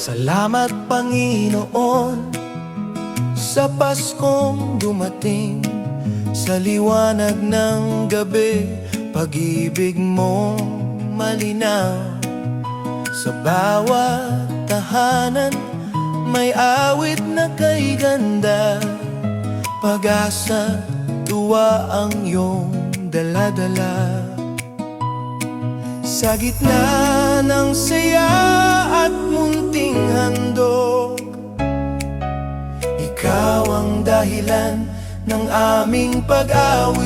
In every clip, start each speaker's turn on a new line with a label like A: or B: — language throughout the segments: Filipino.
A: Salamat Panginoon sa Paskong dumating. Sa liwanag ng gabi, pag-ibig mo malinaw. Sa bawat tahanan, may awit na kay ganda. Pag-asa, tuwa ang iyong dala-dala. Sa gitna ng saya at munting handog, ikaw ang dahilan ng aming pag-awit.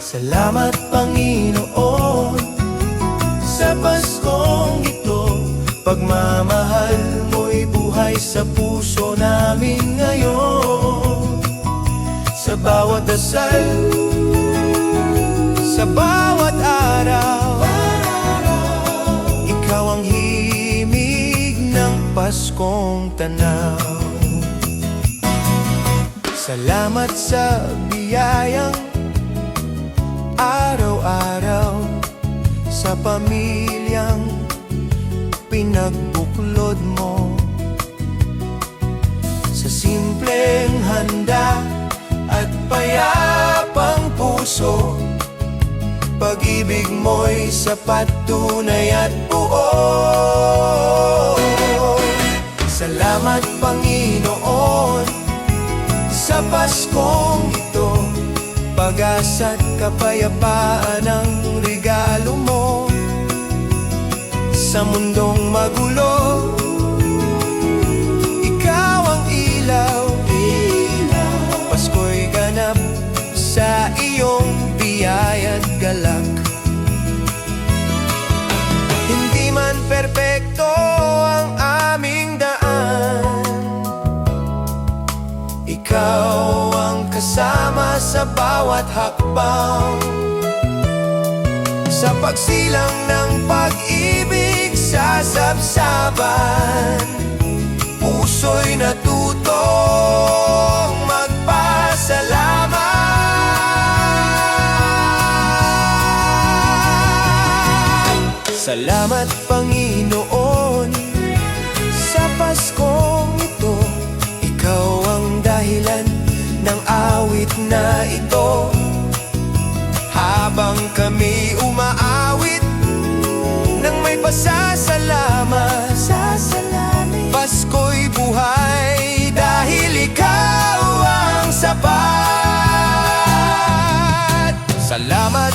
A: Salamat Panginoon sa Paskong ito. Pagmamahal mo'y buhay sa puso namin ngayon. Sa bawat dasal, sa bawat araw, ikaw ang himig ng Paskong tanaw. Salamat sa biyayang araw-araw, sa pamilyang pinagbuklod mo, sa simpleng handa at payapang puso. Pag-ibig mo'y sapat, tunay at buo. Salamat Panginoon sa Paskong ito. Pag-asa't kapayapaan ang regalo mo. Sa mundong magulo, ikaw ang ilaw. Pasko'y ganap sa iyong biyaya't galak. Hindi man perpekto ang aming daan, ikaw ang kasama sa bawat hakbang. Sa pagsilang ng pag-ibig sa sabsaban, puso'y natutong magpasalamat. Salamat Panginoon sa Paskong ito. Ikaw ang dahilan ng awit na ito. Habang kami umaawit nang may pasasalamat, Pasko'y buhay dahil ikaw ang sapat. Salamat